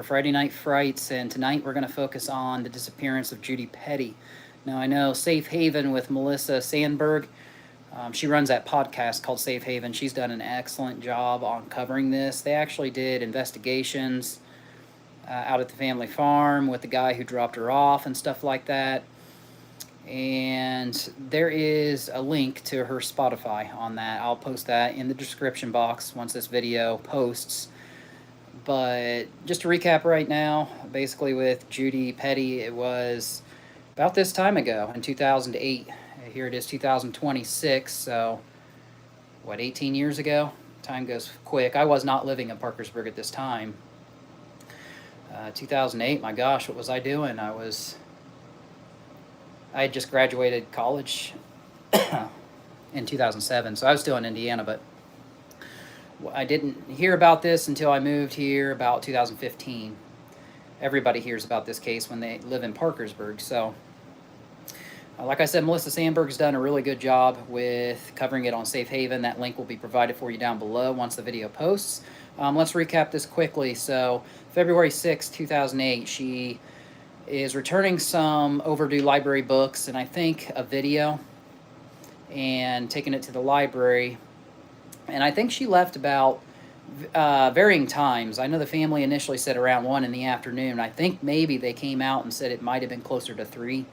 Friday Night Frights, and tonight we're going to focus on the disappearance of Judy Petty. Now, I know Safe Haven with Melissa Sandberg. She runs that podcast called Safe Haven. She's done an excellent job on covering this. They actually did investigations out at the family farm with the guy who dropped her off and stuff like that. And there is a link to her Spotify on that. I'll post that in the description box once this video posts. But just to recap right now, basically with Judy Petty, it was about this time ago in 2008. Here it is, 2026, so what, 18 years ago? Time goes quick. I was not living in Parkersburg at this time. 2008, my gosh, what was I doing? I had just graduated college in 2007, so I was still in Indiana, but I didn't hear about this until I moved here about 2015. Everybody hears about this case when they live in Parkersburg. So, like I said, Melissa Sandberg's done a really good job with covering it on Safe Haven. That link will be provided for you down below once the video posts. Let's recap this quickly. So, February 6, 2008, she is returning some overdue library books and I think a video and taking it to the library. And I think she left about varying times. I know the family initially said around 1 in the afternoon. I think maybe they came out and said it might have been closer to 3.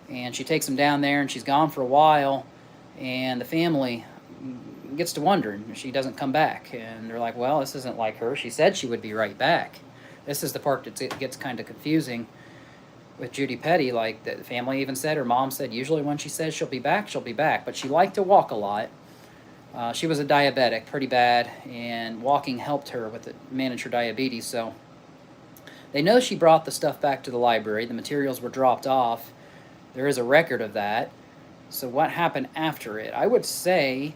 And she takes them down there, and she's gone for a while. And the family gets to wondering if she doesn't come back. And they're like, well, this isn't like her. She said she would be right back. This is the part that gets kind of confusing with Judy Petty. Like, the family even said, her mom said, usually when she says she'll be back, she'll be back. But she liked to walk a lot. She was a diabetic, pretty bad, and walking helped her with manage her diabetes. So they know she brought the stuff back to the library. The materials were dropped off. There is a record of that. So what happened after it? I would say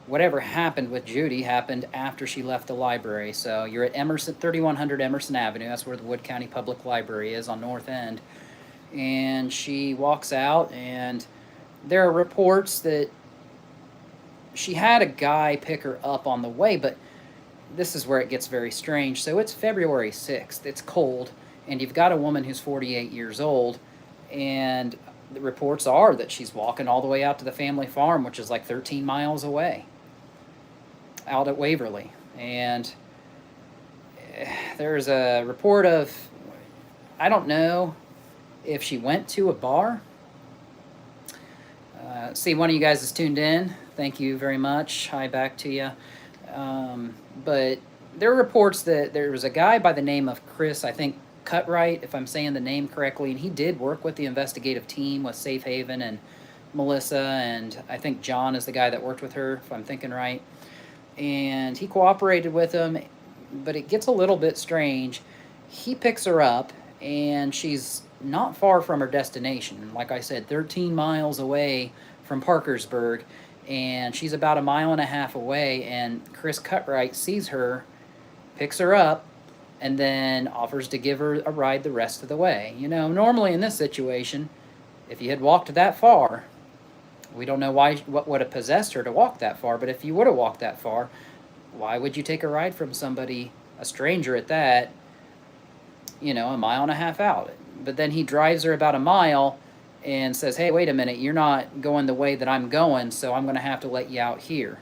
whatever happened with Judy happened after she left the library. So you're at 3100 Emerson Avenue. That's where the Wood County Public Library is on North End. And she walks out, and there are reports that she had a guy pick her up on the way, but this is where it gets very strange. So it's February 6th, it's cold, and you've got a woman who's 48 years old, and the reports are that she's walking all the way out to the family farm, which is like 13 miles away, out at Waverly. And there's a report of, I don't know if she went to a bar. See, one of you guys is tuned in. Thank you very much. Hi back to you. But there are reports that there was a guy by the name of Chris, I think Cutright, if I'm saying the name correctly, and he did work with the investigative team with Safe Haven and Melissa, and I think John is the guy that worked with her, if I'm thinking right. And he cooperated with them, but it gets a little bit strange. He picks her up, and she's not far from her destination. Like I said, 13 miles away from Parkersburg, and she's about 1.5 miles away, and Chris Cutright sees her, picks her up, and then offers to give her a ride the rest of the way. You know, normally in this situation, if you had walked that far, we don't know what would have possessed her to walk that far, but if you would have walked that far, why would you take a ride from somebody, a stranger at that, you know, 1.5 miles out? But then he drives her about 1 mile and says, hey, wait a minute, you're not going the way that I'm going, so I'm going to have to let you out here.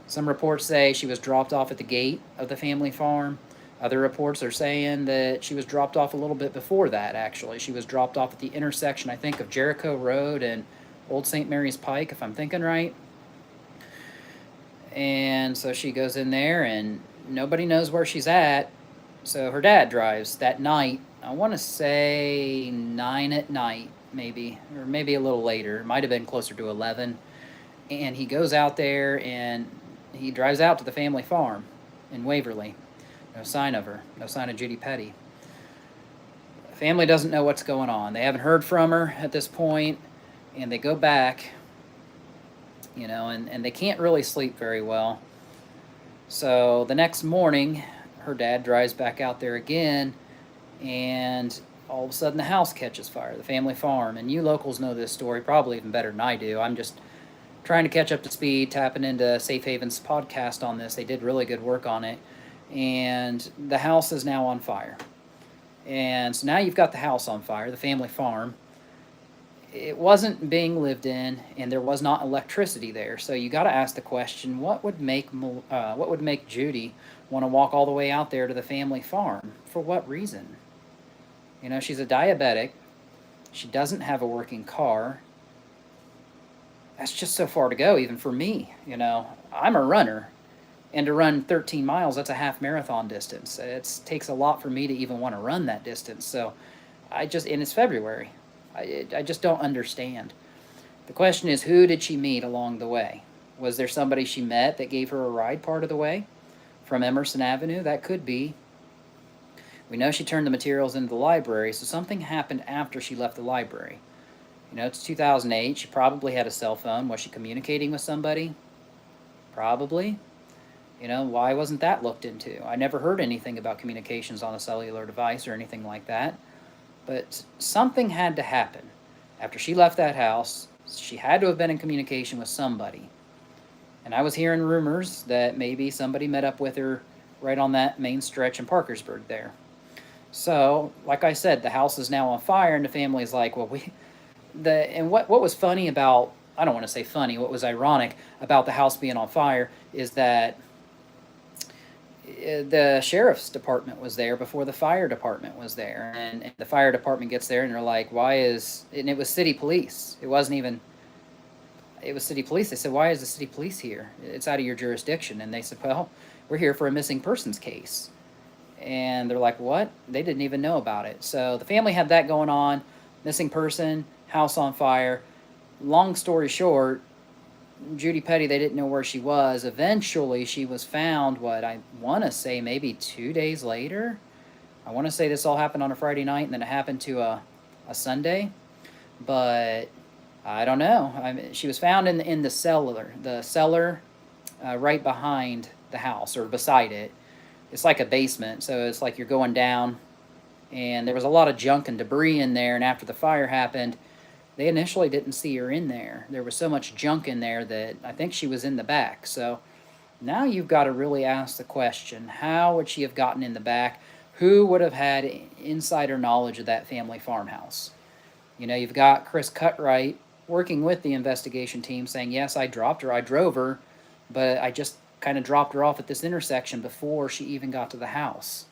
Some reports say she was dropped off at the gate of the family farm. Other reports are saying that she was dropped off a little bit before that, actually. She was dropped off at the intersection, I think, of Jericho Road and Old St. Mary's Pike, if I'm thinking right. And so she goes in there, and nobody knows where she's at. So her dad drives that night. I want to say 9 at night, maybe, or maybe a little later. It might have been closer to 11. And he goes out there, and he drives out to the family farm in Waverly. No sign of her. No sign of Judy Petty. The family doesn't know what's going on. They haven't heard from her at this point, and they go back, you know, and they can't really sleep very well. So the next morning, her dad drives back out there again, and all of a sudden the house catches fire, the family farm. And you locals know this story probably even better than I do. I'm just trying to catch up to speed, tapping into Safe Haven's podcast on this. They did really good work on it. and the house is now on fire. And so now you've got the house on fire, the family farm. It wasn't being lived in, and there was not electricity there. So you got to ask the question: what would make Judy want to walk all the way out there to the family farm? For what reason? You know, she's a diabetic. She doesn't have a working car. That's just so far to go, even for me. You know, I'm a runner, and to run 13 miles, that's a half marathon distance. It takes a lot for me to even want to run that distance. So and it's February. I just don't understand. The question is, who did she meet along the way? Was there somebody she met that gave her a ride part of the way from Emerson Avenue? That could be. We know she turned the materials into the library, so something happened after she left the library. You know, it's 2008. She probably had a cell phone. Was she communicating with somebody? Probably. You know, why wasn't that looked into? I never heard anything about communications on a cellular device or anything like that. But something had to happen. After she left that house, she had to have been in communication with somebody. And I was hearing rumors that maybe somebody met up with her right on that main stretch in Parkersburg there. So, like I said, the house is now on fire, and the family's like, well, what was funny about, I don't want to say funny, what was ironic about the house being on fire is that the sheriff's department was there before the fire department was there, and the fire department gets there and they're like, and it was city police. It was city police. They said, why is the city police here? It's out of your jurisdiction. And they said, well, we're here for a missing persons case. And they're like, what? They didn't even know about it. So the family had that going on, missing person, house on fire. Long story short, Judy Petty, they didn't know where she was. Eventually, she was found, I want to say maybe 2 days later. I want to say this all happened on a Friday night, and then it happened to a Sunday. But I don't know. She was found in the cellar right behind the house, or beside it. It's like a basement, so it's like you're going down, and there was a lot of junk and debris in there, and after the fire happened, they initially didn't see her in there. There was so much junk in there that I think she was in the back. So now you've got to really ask the question, how would she have gotten in the back? Who would have had insider knowledge of that family farmhouse? You know, you've got Chris Cutright working with the investigation team saying, yes, I dropped her, I drove her, but I just kind of dropped her off at this intersection before she even got to the house.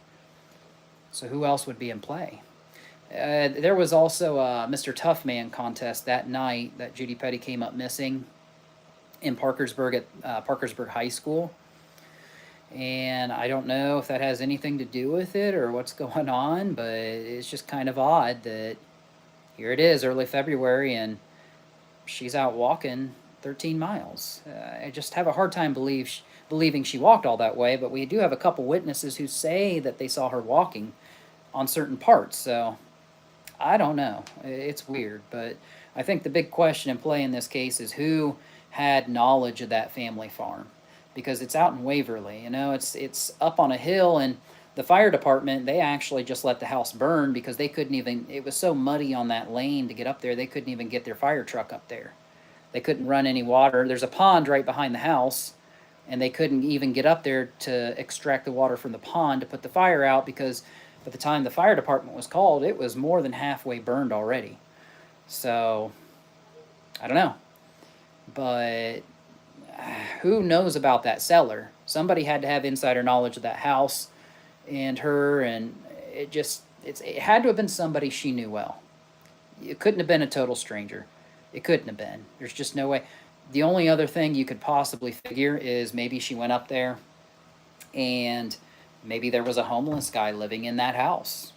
So who else would be in play? There was also a Mr. Tough Man contest that night that Judy Petty came up missing in Parkersburg at Parkersburg High School. And I don't know if that has anything to do with it or what's going on, but it's just kind of odd that here it is, early February, and she's out walking 13 miles. I just have a hard time believing she walked all that way, but we do have a couple witnesses who say that they saw her walking on certain parts, so I don't know. It's weird, but I think the big question in play in this case is who had knowledge of that family farm, because it's out in Waverly. You know, it's up on a hill, and the fire department, they actually just let the house burn because they couldn't even, it was so muddy on that lane to get up there, they couldn't even get their fire truck up there. They couldn't run any water. There's a pond right behind the house, and they couldn't even get up there to extract the water from the pond to put the fire out because by the time the fire department was called, it was more than halfway burned already. So, I don't know. But who knows about that cellar? Somebody had to have insider knowledge of that house and her, and it had to have been somebody she knew well. It couldn't have been a total stranger. It couldn't have been. There's just no way. The only other thing you could possibly figure is maybe she went up there and maybe there was a homeless guy living in that house.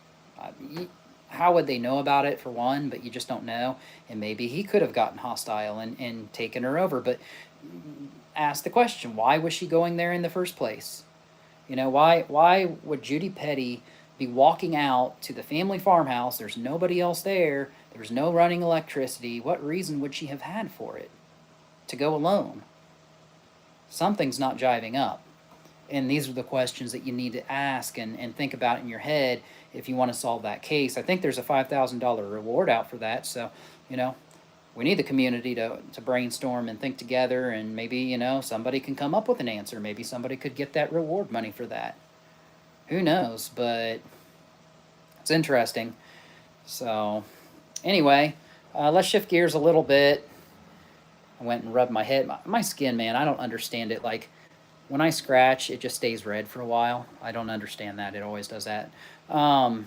How would they know about it, for one? But you just don't know. And maybe he could have gotten hostile and taken her over. But ask the question, why was she going there in the first place? You know, why would Judy Petty be walking out to the family farmhouse? There's nobody else there. There's no running electricity. What reason would she have had for it? To go alone? Something's not jiving up. And these are the questions that you need to ask and think about in your head if you want to solve that case. I think there's a $5,000 reward out for that. So, you know, we need the community to brainstorm and think together, and maybe, you know, somebody can come up with an answer. Maybe somebody could get that reward money for that. who knows? But it's interesting. So, anyway, let's shift gears a little bit. I went and rubbed my head. My skin, man, I don't understand it. Like, when I scratch, it just stays red for a while. I don't understand that. It always does that. Um,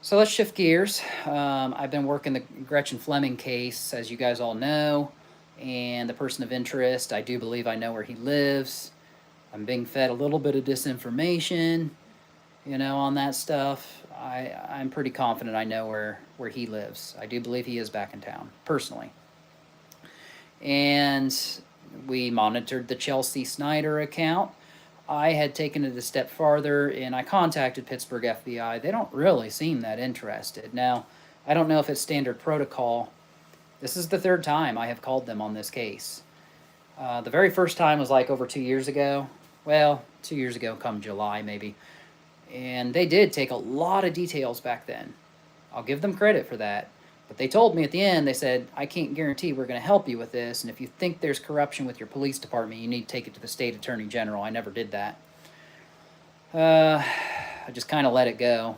so let's shift gears. I've been working the Gretchen Fleming case, as you guys all know, and the person of interest. I do believe I know where he lives. I'm being fed a little bit of disinformation, on that stuff. I'm pretty confident I know where he lives. I do believe he is back in town, personally. And we monitored the Chelsea Snyder account. I had taken it a step farther and I contacted Pittsburgh FBI. They don't really seem that interested. Now, I don't know if it's standard protocol. This is the third time I have called them on this case. The very first time was like over 2 years ago. Well, 2 years ago, come July maybe. And they did take a lot of details back then. I'll give them credit for that. But they told me at the end, they said, I can't guarantee we're going to help you with this, and if you think there's corruption with your police department, you need to take it to the state attorney general. I never did that. I just kind of let it go.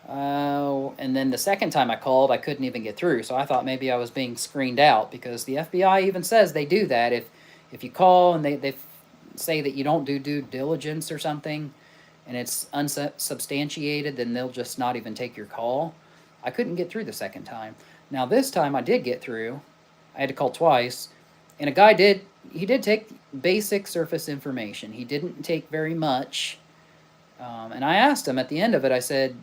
And then the second time I called, I couldn't even get through, so I thought maybe I was being screened out, because the FBI even says they do that. If you call and they say that you don't do due diligence or something, and it's unsubstantiated, then they'll just not even take your call. I couldn't get through the second time. Now this time I did get through. I had to call twice, and a guy did take basic surface information. He didn't take very much, and I asked him at the end of it, I said,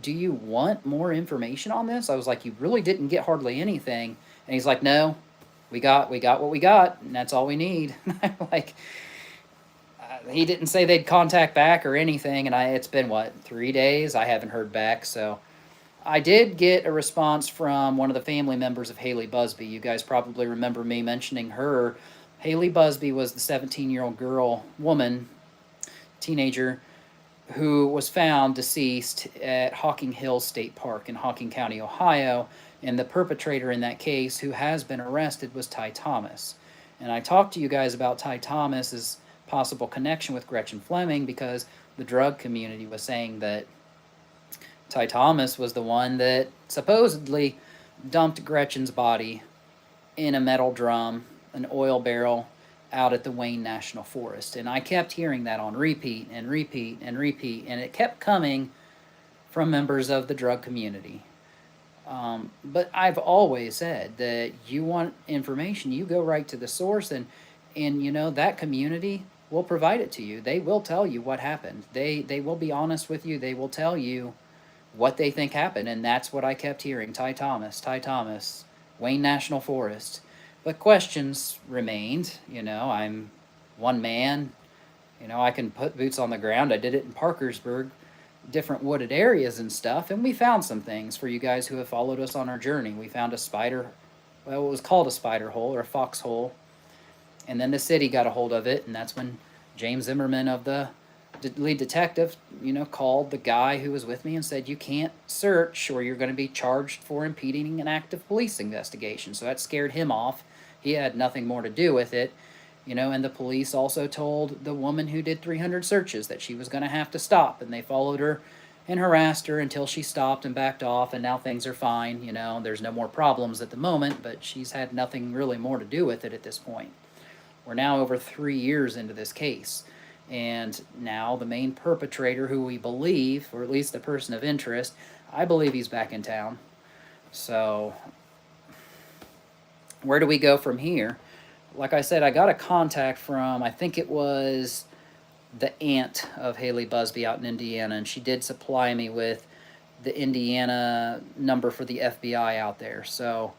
do you want more information on this? I was like, you really didn't get hardly anything. And he's like, no, we got what we got, and that's all we need. I'm like, he didn't say they'd contact back or anything, and it's been, what, 3 days? I haven't heard back, so I did get a response from one of the family members of Haley Busby. You guys probably remember me mentioning her. Haley Busby was the 17-year-old woman, teenager, who was found deceased at Hocking Hills State Park in Hocking County, Ohio. And the perpetrator in that case, who has been arrested, was Ty Thomas. And I talked to you guys about Ty Thomas's possible connection with Gretchen Fleming, because the drug community was saying that Ty Thomas was the one that supposedly dumped Gretchen's body in a metal drum, an oil barrel, out at the Wayne National Forest. And I kept hearing that on repeat and repeat and repeat, and it kept coming from members of the drug community. But I've always said that you want information, you go right to the source, and that community will provide it to you. They will tell you what happened. They will be honest with you. They will tell you what they think happened, and that's what I kept hearing. Ty Thomas, Wayne National Forest. But questions remained. I'm one man. I can put boots on the ground. I did it in Parkersburg, different wooded areas and stuff, and we found some things for you guys who have followed us on our journey. We found it was called a spider hole or a foxhole, and then the city got a hold of it, and that's when James Zimmerman of the lead detective, called the guy who was with me and said, you can't search or you're going to be charged for impeding an active police investigation. So that scared him off. He had nothing more to do with it. And the police also told the woman who did 300 searches that she was going to have to stop, and they followed her and harassed her until she stopped and backed off, and now things are fine. There's no more problems at the moment, but she's had nothing really more to do with it at this point. We're now over 3 years into this case. And now the main perpetrator, who we believe, or at least the person of interest, I believe he's back in town. So where do we go from here? Like I said, I got a contact from, I think it was the aunt of Haley Busby out in Indiana, and she did supply me with the Indiana number for the FBI out there. So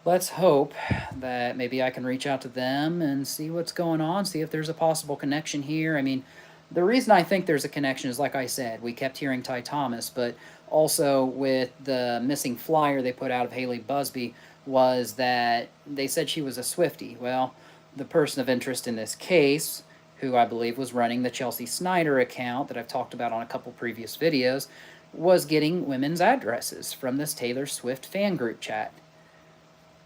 let's hope that maybe I can reach out to them and see what's going on, see if there's a possible connection here. I mean, the reason I think there's a connection is, like I said, we kept hearing Ty Thomas, but also with the missing flyer they put out of Haley Busby was that they said she was a Swiftie. Well, the person of interest in this case, who I believe was running the Chelsea Snyder account that I've talked about on a couple previous videos, was getting women's addresses from this Taylor Swift fan group chat.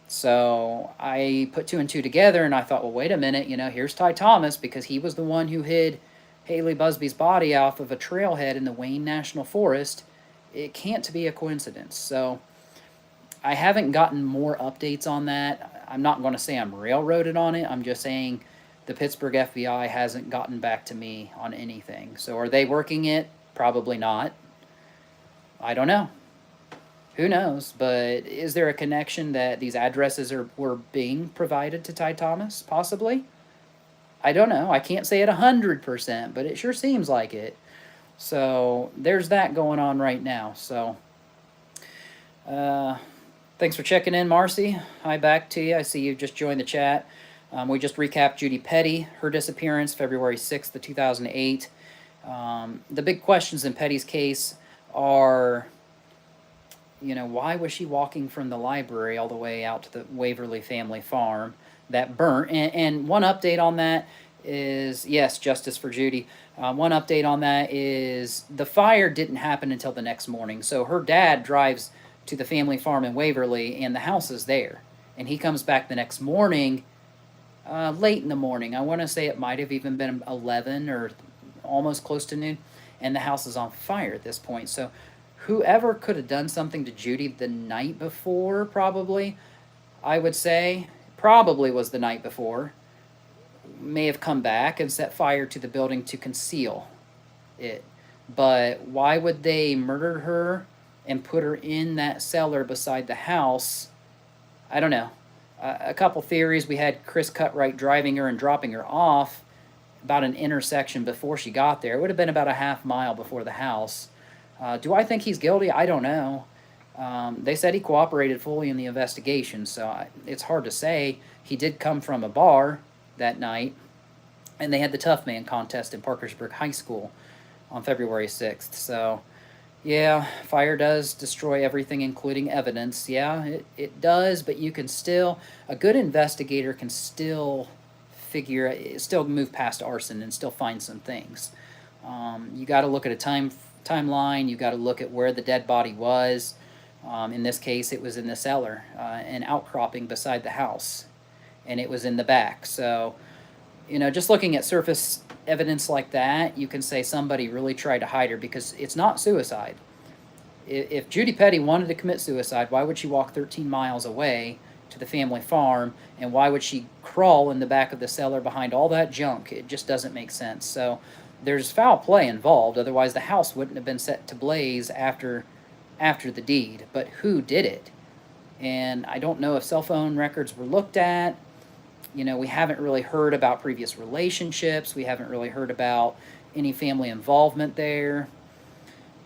So I put two and two together, and I thought, well, wait a minute, here's Ty Thomas, because he was the one who hid Haley Busby's body off of a trailhead in the Wayne National Forest, it can't be a coincidence. So I haven't gotten more updates on that. I'm not going to say I'm railroaded on it. I'm just saying the Pittsburgh FBI hasn't gotten back to me on anything. So are they working it? Probably not. I don't know. Who knows? But is there a connection that these addresses were being provided to Ty Thomas? Possibly. I don't know. I can't say it 100%, but it sure seems like it. So there's that going on right now. So thanks for checking in, Marcy. Hi back to you. I see you just joined the chat. We just recapped Judy Petty, her disappearance, February 6th of 2008. The big questions in Petty's case are, why was she walking from the library all the way out to the Waverly family farm that burnt? And one update on that is, yes, justice for Judy. One update on that is the fire didn't happen until the next morning. So her dad drives to the family farm in Waverly, and the house is there. And he comes back the next morning, late in the morning. I want to say it might have even been 11 or almost close to noon, and the house is on fire at this point. So whoever could have done something to Judy the night before, probably, I would say, probably was the night before, may have come back and set fire to the building to conceal it. But why would they murder her and put her in that cellar beside the house? I don't know. A couple theories. We had Chris Cutright driving her and dropping her off about an intersection before she got there. It would have been about a half mile before the house. Do I think he's guilty? I don't know. They said he cooperated fully in the investigation, so it's hard to say. He did come from a bar that night, and they had the Tough Man contest in Parkersburg High School on February 6th. So, yeah, fire does destroy everything, including evidence. Yeah, it does, but you can still, a good investigator can still still move past arson and still find some things. You got to look at a timeline. You got to look at where the dead body was. In this case, it was in the cellar, an outcropping beside the house, and it was in the back. So, just looking at surface evidence like that, you can say somebody really tried to hide her, because it's not suicide. If Judy Petty wanted to commit suicide, why would she walk 13 miles away to the family farm, and why would she crawl in the back of the cellar behind all that junk? It just doesn't make sense. So there's foul play involved, otherwise the house wouldn't have been set to blaze after the deed. But who did it? And I don't know if cell phone records were looked at. We haven't really heard about previous relationships. We haven't really heard about any family involvement there.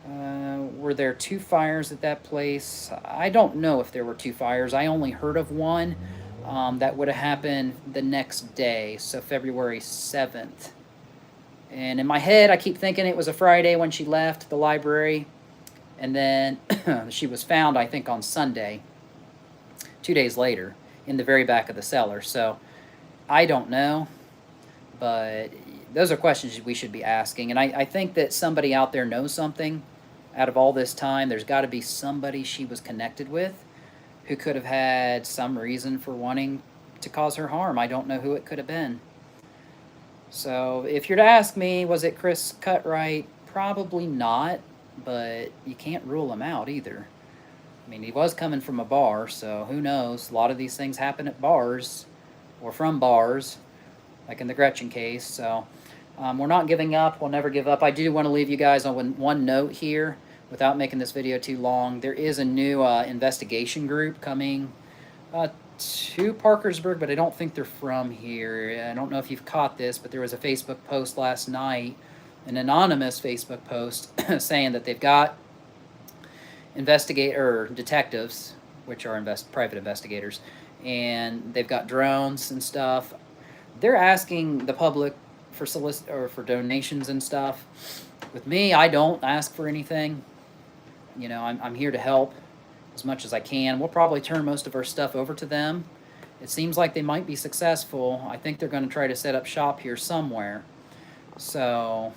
Were there 2 fires at that place? I don't know if there were 2 fires. I only heard of one that would have happened the next day, so February 7th. And in my head, I keep thinking it was a Friday when she left the library, and then she was found, I think, on Sunday, 2 days later, in the very back of the cellar. So I don't know, but those are questions we should be asking. And I think that somebody out there knows something out of all this time. There's got to be somebody she was connected with who could have had some reason for wanting to cause her harm. I don't know who it could have been. So if you're to ask me, was it Chris Cutright? Probably not, but you can't rule him out either. I mean, he was coming from a bar, so who knows? A lot of these things happen at bars or from bars, like in the Gretchen case. So we're not giving up. We'll never give up. I do want to leave you guys on one note here without making this video too long. There is a new investigation group coming to Parkersburg, but I don't think they're from here. I don't know if you've caught this, but there was a Facebook post last night, an anonymous Facebook post saying that they've got detectives, which are private investigators, and they've got drones and stuff. They're asking the public for for donations and stuff. With me, I don't ask for anything. I'm here to help as much as I can. We'll probably turn most of our stuff over to them. It seems like they might be successful. I think they're going to try to set up shop here somewhere. So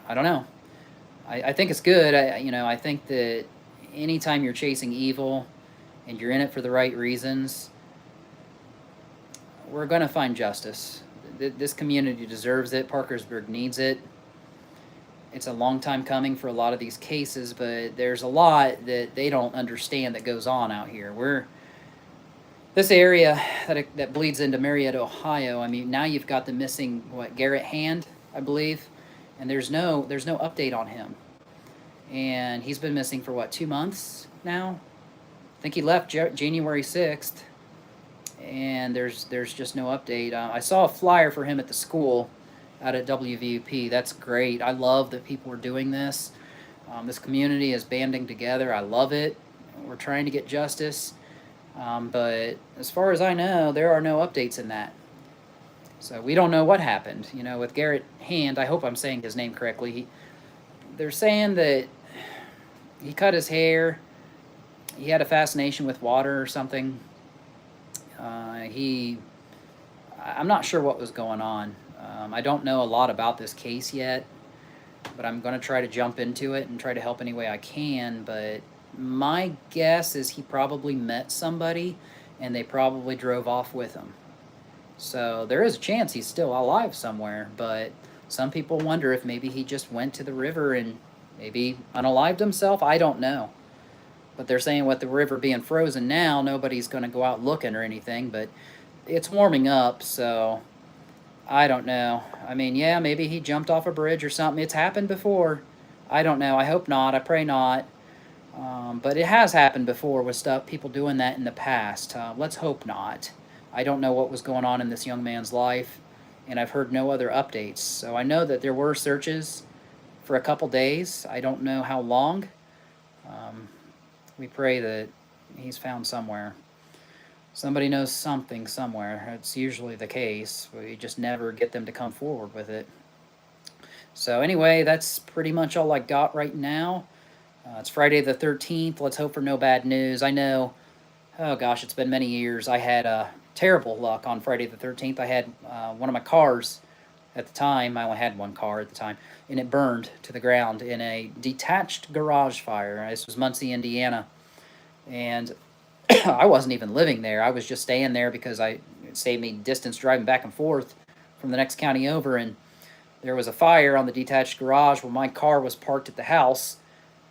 I don't know. I think it's good. I think that anytime you're chasing evil and you're in it for the right reasons, we're going to find justice. This community deserves it. Parkersburg needs it. It's a long time coming for a lot of these cases, but there's a lot that they don't understand that goes on out here. This area that bleeds into Marietta, Ohio. I mean, now you've got the missing Garrett Hand, I believe, and there's no update on him, and he's been missing for 2 months now. I think he left January 6th, and there's just no update. I saw a flyer for him at the school out at WVUP. That's great. I love that people are doing this. This community is banding together. I love it. We're trying to get justice. But as far as I know, there are no updates in that. So we don't know what happened. With Garrett Hand, I hope I'm saying his name correctly. They're saying that he cut his hair. He had a fascination with water or something. I'm not sure what was going on. I don't know a lot about this case yet, but I'm going to try to jump into it and try to help any way I can. But my guess is he probably met somebody, and they probably drove off with him. So there is a chance he's still alive somewhere, but some people wonder if maybe he just went to the river and maybe unalived himself. I don't know. But they're saying with the river being frozen now, nobody's going to go out looking or anything, but it's warming up, so I don't know. I mean, yeah, maybe he jumped off a bridge or something. It's happened before. I don't know. I hope not. I pray not. But it has happened before with people doing that in the past. Let's hope not. I don't know what was going on in this young man's life, and I've heard no other updates. So I know that there were searches for a couple days. I don't know how long. We pray that he's found somewhere. Somebody knows something somewhere. It's usually the case. We just never get them to come forward with it. So anyway, that's pretty much all I got right now. It's Friday the 13th. Let's hope for no bad news. I know, oh gosh, it's been many years. I had terrible luck on Friday the 13th. I had one of my cars at the time. I only had one car at the time, and it burned to the ground in a detached garage fire. This was Muncie, Indiana, and I wasn't even living there. I was just staying there because it saved me distance driving back and forth from the next county over, and there was a fire on the detached garage where my car was parked at the house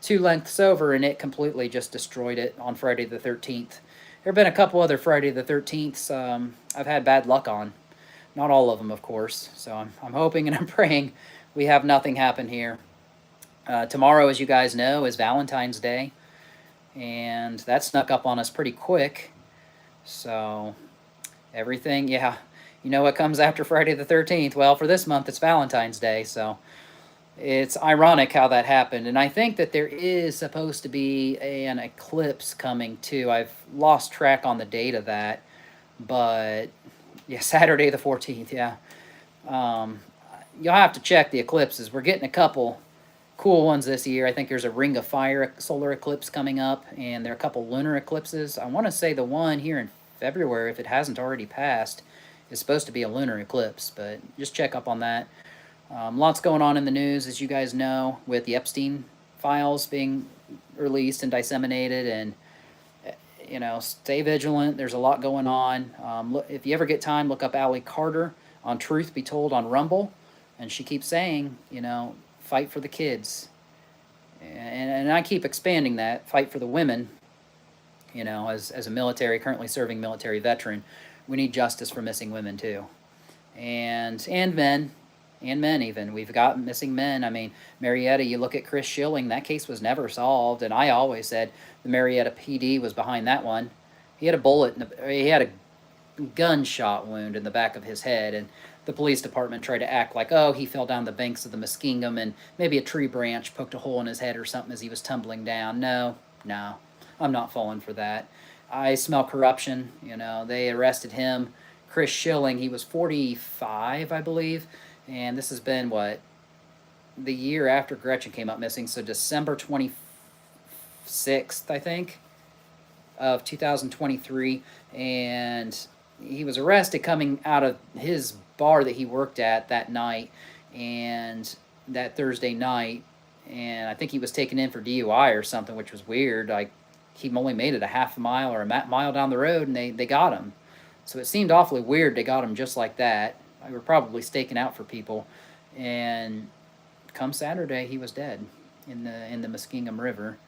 2 lengths over, and it completely just destroyed it on Friday the 13th. There have been a couple other Friday the 13ths I've had bad luck on. Not all of them, of course. So I'm hoping and I'm praying we have nothing happen here. Tomorrow, as you guys know, is Valentine's Day, and that snuck up on us pretty quick. So everything, yeah, you know what comes after Friday the 13th? Well, for this month, it's Valentine's Day, so it's ironic how that happened. And I think that there is supposed to be an eclipse coming too. I've lost track on the date of that, but yeah, Saturday the 14th, yeah. You'll have to check the eclipses. We're getting a couple cool ones this year. I think there's a Ring of Fire solar eclipse coming up, and there are a couple lunar eclipses. I want to say the one here in February, if it hasn't already passed, is supposed to be a lunar eclipse, but just check up on that. Lots going on in the news, as you guys know, with the Epstein files being released and disseminated, and stay vigilant. There's a lot going on. If you ever get time, look up Allie Carter on Truth Be Told on Rumble, and she keeps saying, fight for the kids. And I keep expanding that, fight for the women. As a currently serving military veteran, we need justice for missing women too, and men. And men even. We've got missing men. I mean, Marietta, you look at Chris Schilling, that case was never solved, and I always said the Marietta PD was behind that one. He had he had a gunshot wound in the back of his head, and the police department tried to act like, oh, he fell down the banks of the Muskingum, and maybe a tree branch poked a hole in his head or something as he was tumbling down. No, I'm not falling for that. I smell corruption. They arrested him. Chris Schilling, he was 45, I believe. And this has been, the year after Gretchen came up missing, so December 26th, I think, of 2023, and he was arrested coming out of his bar that he worked at that night, and that Thursday night, and I think he was taken in for DUI or something, which was weird. He only made it a half a mile or a mile down the road, and they got him. So it seemed awfully weird they got him just like that. were probably staking out for people. And come Saturday, he was dead in the Muskingum River.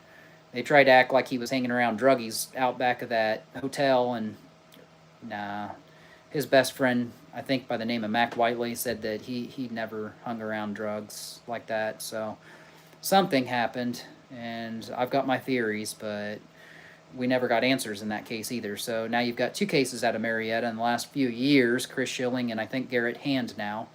They tried to act like he was hanging around druggies out back of that hotel, and nah. His best friend, I think by the name of Mac Whiteley, said that he never hung around drugs like that. So something happened, and I've got my theories, but we never got answers in that case either. So now you've got two cases out of Marietta in the last few years, Chris Schilling and I think Garrett Hand now.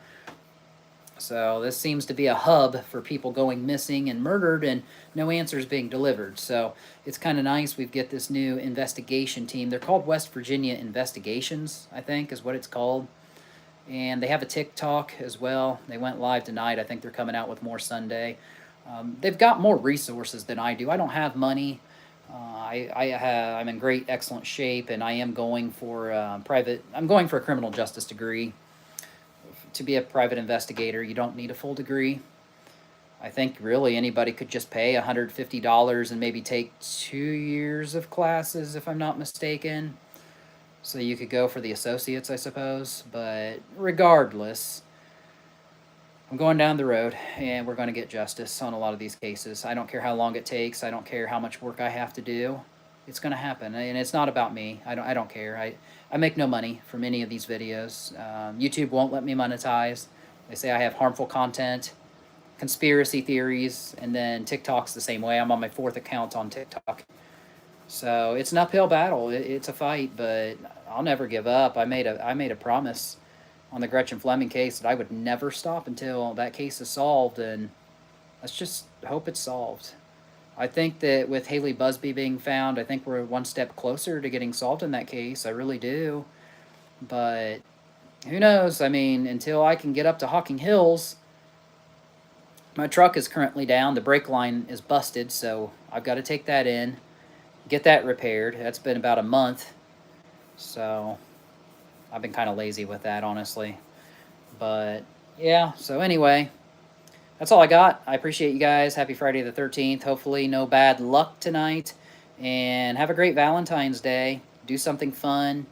So this seems to be a hub for people going missing and murdered and no answers being delivered. So it's kind of nice we've got this new investigation team. They're called West Virginia Investigations, I think is what it's called. And they have a TikTok as well. They went live tonight. I think they're coming out with more Sunday. They've got more resources than I do. I don't have money. I'm in great, excellent shape, and I am going for I'm going for a criminal justice degree. To be a private investigator, you don't need a full degree. I think really anybody could just pay $150 and maybe take 2 years of classes, if I'm not mistaken. So you could go for the associates, I suppose. But regardless, I'm going down the road, and we're going to get justice on a lot of these cases. I don't care how long it takes. I don't care how much work I have to do. It's going to happen, and it's not about me. I don't care. I make no money from any of these videos. YouTube won't let me monetize. They say I have harmful content, conspiracy theories, and then TikTok's the same way. I'm on my 4th account on TikTok. So it's an uphill battle. It's a fight, but I'll never give up. I made a promise on the Gretchen Fleming case that I would never stop until that case is solved, and let's just hope it's solved. I think that with Haley Busby being found, I think we're one step closer to getting solved in that case. I really do. But who knows? I mean, until I can get up to Hocking Hills, my truck is currently down. The brake line is busted, so I've got to take that in, get that repaired. That's been about a month. So I've been kind of lazy with that, honestly. But yeah, so anyway, that's all I got. I appreciate you guys. Happy Friday the 13th. Hopefully no bad luck tonight. And have a great Valentine's Day. Do something fun.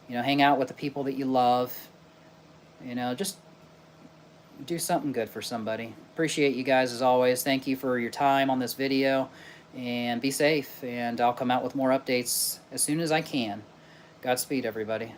You know, hang out with the people that you love. You know, just do something good for somebody. Appreciate you guys as always. Thank you for your time on this video. And be safe. And I'll come out with more updates as soon as I can. Godspeed, everybody.